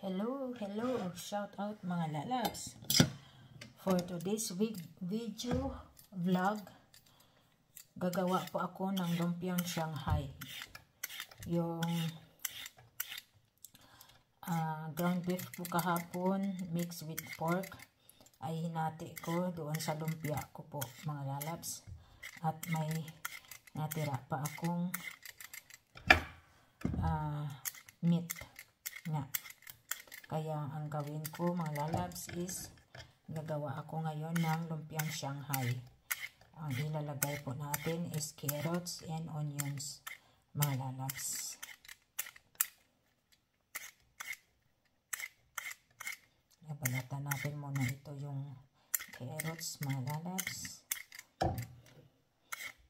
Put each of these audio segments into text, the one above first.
Hello, shout out mga lalabs. For today's video vlog, gagawa po ako ng lumpiang Shanghai. Yung ground beef po kahapon mixed with pork ay hinati ko doon sa lumpia ko po mga lalabs. At may natira pa akong meat nga. Kaya ang gawin ko mga lalabs is gagawa ako ngayon ng lumpiang Shanghai. Ang ilalagay po natin is carrots and onions mga lalabs. Nabalatan natin muna ito yung carrots mga lalabs.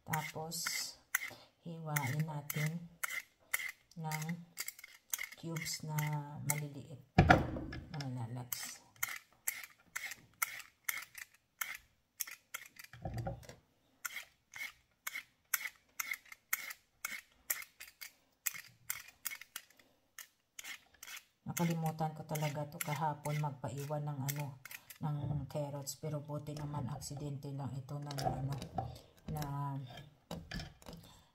Tapos hiwain natin ng cubes na maliliit mga lalabs. Nakalimutan ko talaga to kahapon magpaiwan ng ng carrots, pero buti naman aksidente lang ito ng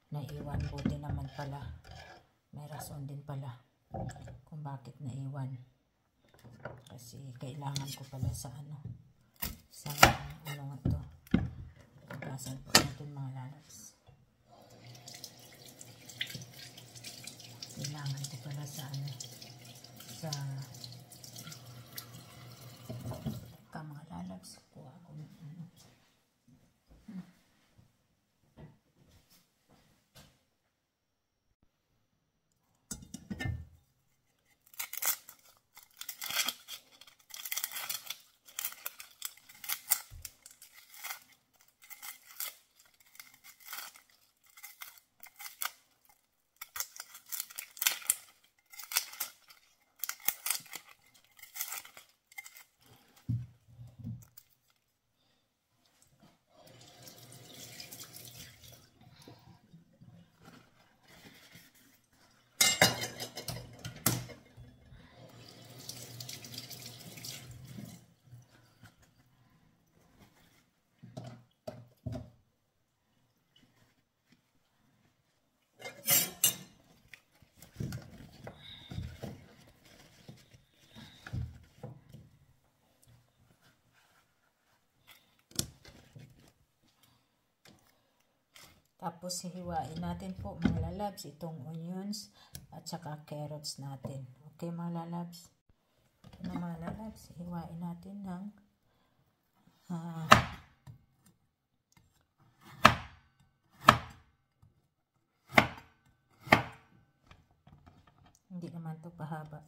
naiwan. Buti naman pala, may rason din pala kung bakit naiwan, kasi kailangan ko pala sa nga to. Pagkasan po natin mga lalabs, kailangan ko pala sa mga lalabs. Kuha ko ng tapos hihiwain natin po mga lalabs itong onions at saka carrots natin. Okay mga lalabs? Mga lalabs, hihiwain natin ng hindi naman to pahaba.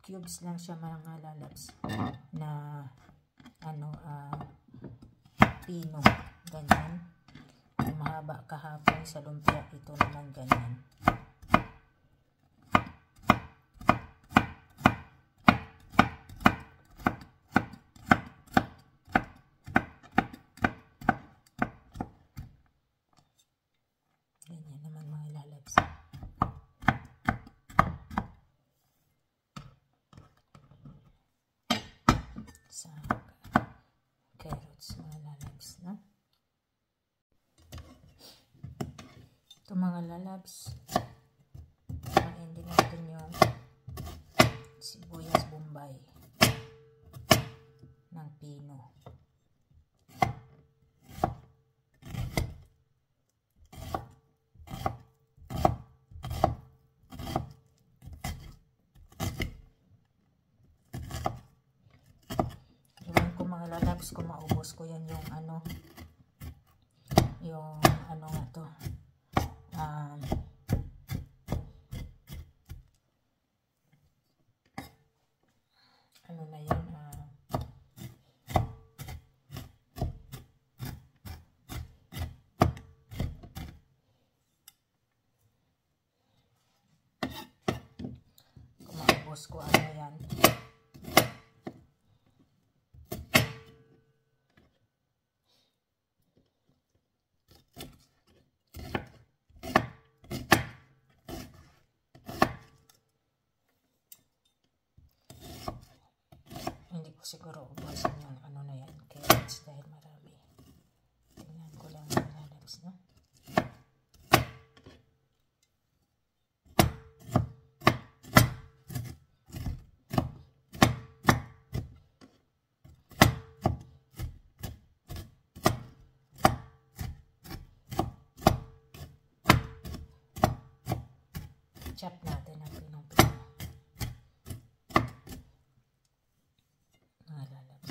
Cubes lang siya mga lalabs na pino. Ganyan. Mahaba kahapon sa lumpia, ito naman ganyan. Ganyan naman mga lalabs. Sa carrots mga lalabs, no? Ito mga lalabs, kain din natin yung sibuyas bombay ng pino. Iwan ko mga lalabs kung maubos ko yan yung nga to. Na yan, kung maubos ko yan. siguro ubusin yung ano na yan, carrots dahil marami. Tingnan ko lang mga lalabs, no? Chop natin ang pinong-pino. Mga lalabs.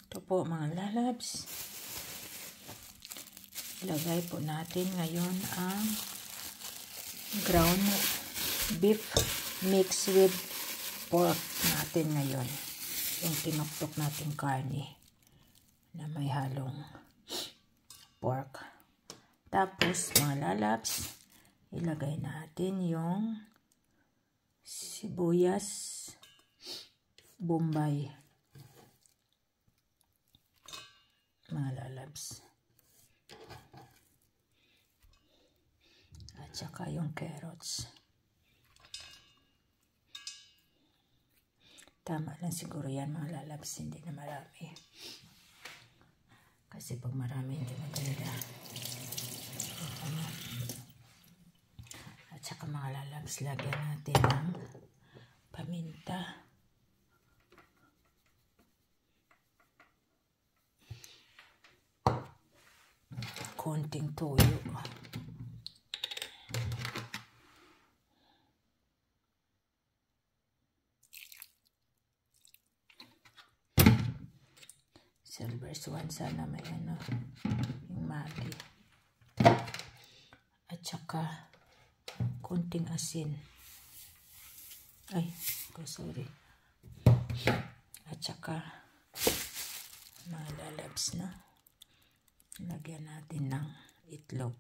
Ito po mga lalabs. Ilagay po natin ngayon ang ground beef mix with pork natin ngayon. Yung tinuktok natin karne na may halong pork. Tapos mga lalabs, ilagay natin yung sibuyas bombay. Mga lalabs. At saka yung carrots. Tama lang siguro yan mga lalabs, hindi na marami. Kasi pag marami hindi maganda. At saka mga lalabs, lagyan natin ng paminta. Konting toyo. Silver swan, sana may ano, yung mati. At saka konting asin. Ay, sorry. At saka mga lalabs na. Lagyan natin ng itlog.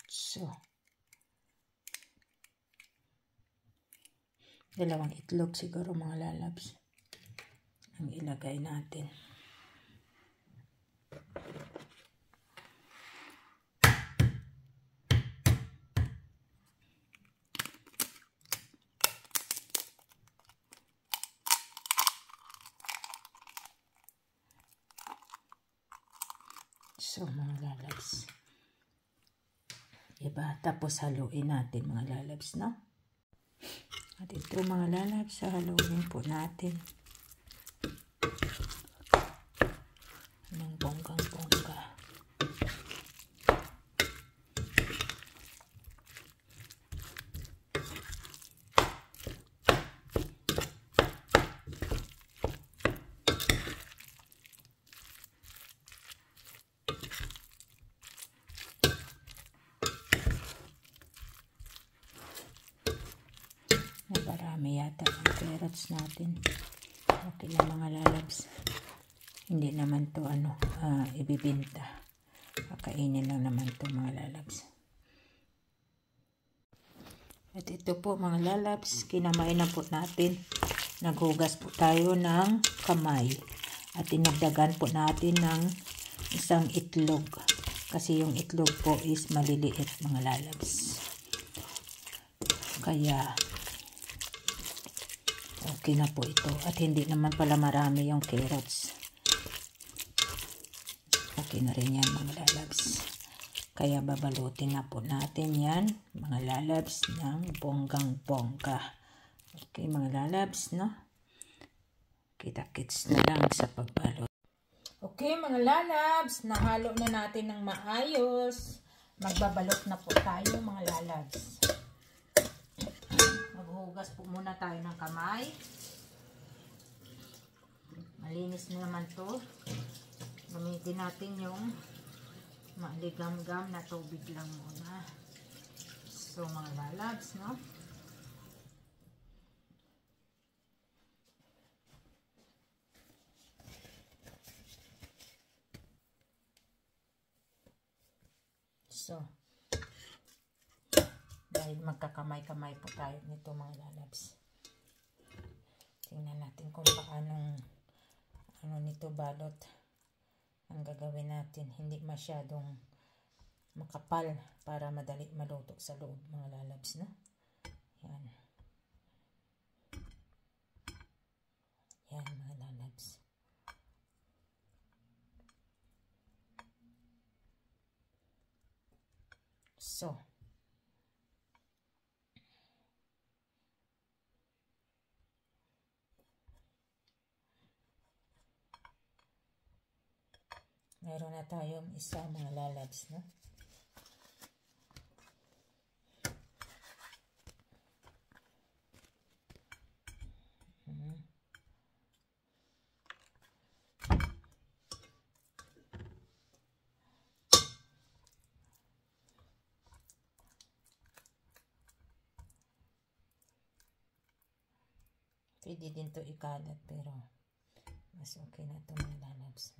So, dalawang itlog siguro mga lalabs ang ilagay natin. So, mga lalabs. Diba? Tapos haluin natin mga lalabs, no? At ito mga lalabs, haluin po natin ng bonggang-bongga. Naparami yata ang carrots natin. Okay lang mga lalabs. Hindi naman to ibibinta. Kakainin lang naman to mga lalabs. At ito po mga lalabs, kinamay na po natin. Naghugas po tayo ng kamay. At dinagdagan po natin ng isang itlog. Kasi yung itlog po is maliliit mga lalabs. Kaya okay na po ito. At hindi naman pala marami yung carrots. Okay na rin yan mga lalabs. Kaya babalutin na po natin yan mga lalabs ng bonggang-bongga. Okay mga lalabs, no? Kita-kits na lang sa pagbalot. Okay mga lalabs, nahalo na natin ng maayos. Magbabalot na po tayo mga lalabs. Maghugas po muna tayo ng kamay. Malinis na naman to. Gamitin natin yung maligam-gam na tubig lang muna. So mga lalabs, no? So, dahil magkakamay-kamay po tayo nito mga lalabs. Tingnan natin kung paanong nito balot ang gagawin natin. Hindi masyadong makapal para madali maluto sa loob mga lalabs, no? Yan. Yan mga lalabs. So, meron na tayong isa mga lalabs, no? Pwede din to ikalat pero mas okay na to mga lalabs.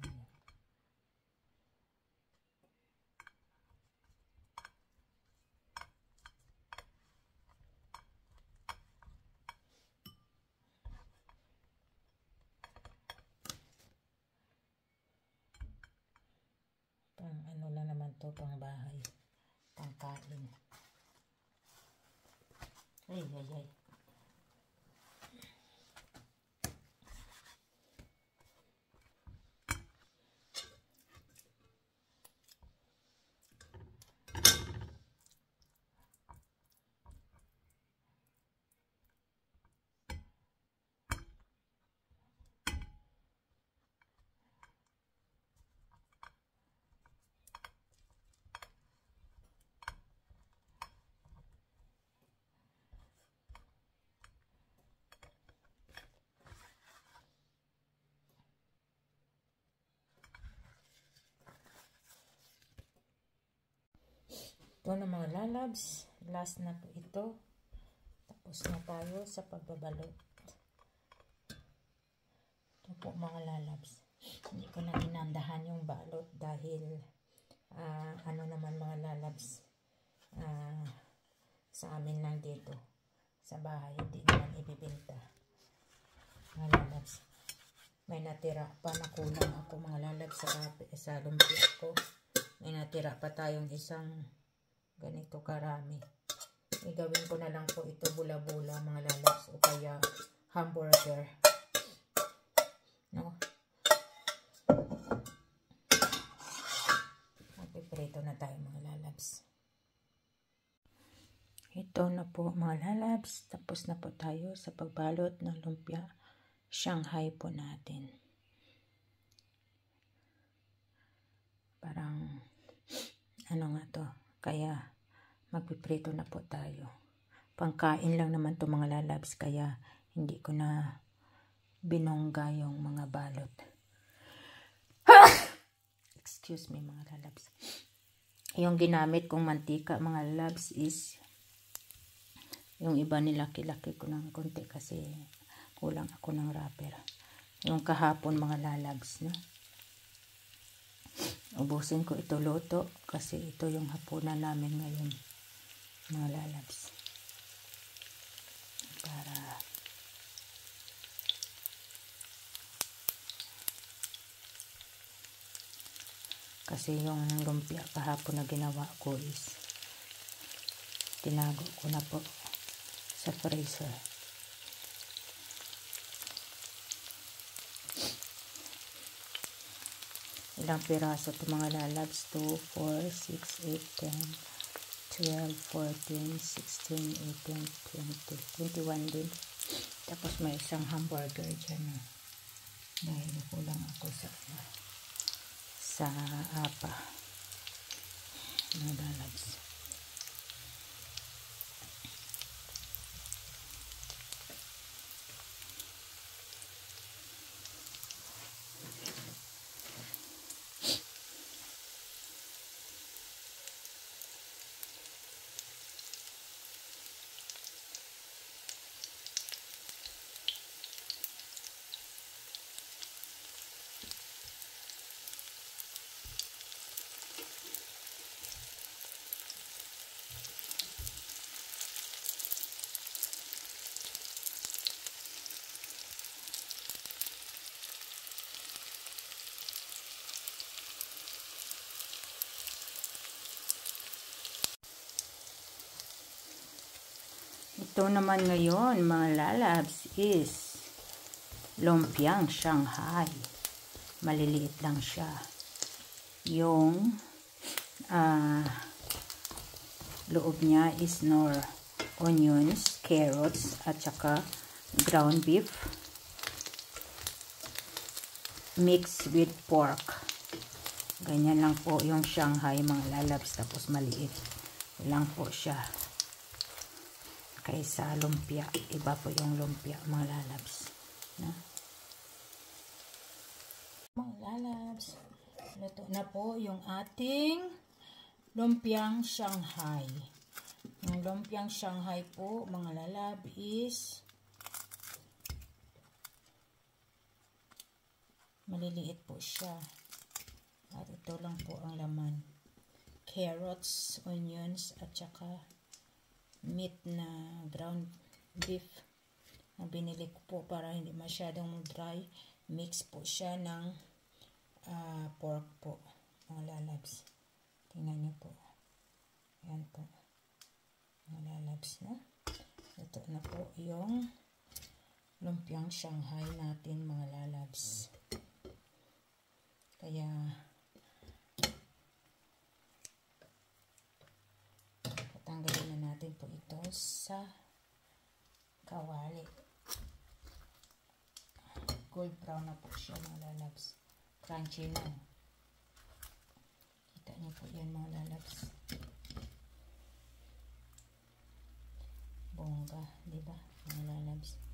Pang ano lang naman to, pang bahay, pang kain. Ay, ay, ay. Ito na mga lalabs, last na po ito. Tapos na tayo sa pagbabalot. Ito po mga lalabs. Hindi ko na ginandahan yung balot dahil ano naman mga lalabs, sa amin lang dito sa bahay, hindi naman ibibenta mga lalabs. May natira pa na kulang ako mga lalabs sa lumpia ko. May natira pa tayong isang ganito karami. Igawin ko na lang po ito bula-bula mga lalabs o kaya hamburger, no? Magpiprito na tayo mga lalabs. Ito na po mga lalabs, tapos na po tayo sa pagbalot ng lumpia Shanghai po natin. Parang ano nga to, kaya magpiprito na po tayo. Pangkain lang naman to mga lalabs, kaya hindi ko na binongga yung mga balot. Excuse me mga lalabs. Yung ginamit kong mantika mga lalabs is yung iba nilaki-laki ko ng konti kasi kulang ako ng wrapper. Yung kahapon mga lalabs, no? Ubusin ko ito luto kasi ito yung hapunan namin ngayon mga lalabs. Para kasi yung lumpia kahapon na ginawa ko is tinago ko na po sa freezer. Ilang piraso ito mga lalabs? 2, 4, 6, 8, 10, 12, 14, 16, 18, 20, 21 din. Tapos may isang hamburger dyan. Dahil kulang ako sa apa. Mga lalabs. Ito naman ngayon, mga lalabs, is lumpiang Shanghai. Maliliit lang siya. Yung loob niya is onions, carrots, at saka ground beef mixed with pork. Ganyan lang po yung Shanghai, mga lalabs. Tapos maliit lang po siya kaysa lumpia. Iba po yung lumpia, mga lalabs. Na? Mga lalabs, luto na po yung ating lumpiang Shanghai. Yung lumpiang Shanghai po, mga lalab, is maliliit po siya. At ito lang po ang laman. Carrots, onions, at saka meat na ground beef. Ang binili ko po para hindi masyadong dry. Mix po siya ng pork po, mga lalabs. Tingnan niyo po. Ayan po. Mga lalabs, no? Ito na po yung lumpiang Shanghai natin, mga lalabs. Kaya tatanggalin na natin po ito sa kawali. Gold brown na po siya, mga lalabs. Crunchy na. Kita niyo po yan, mga lalabs. Bongga, di ba, mga lalabs?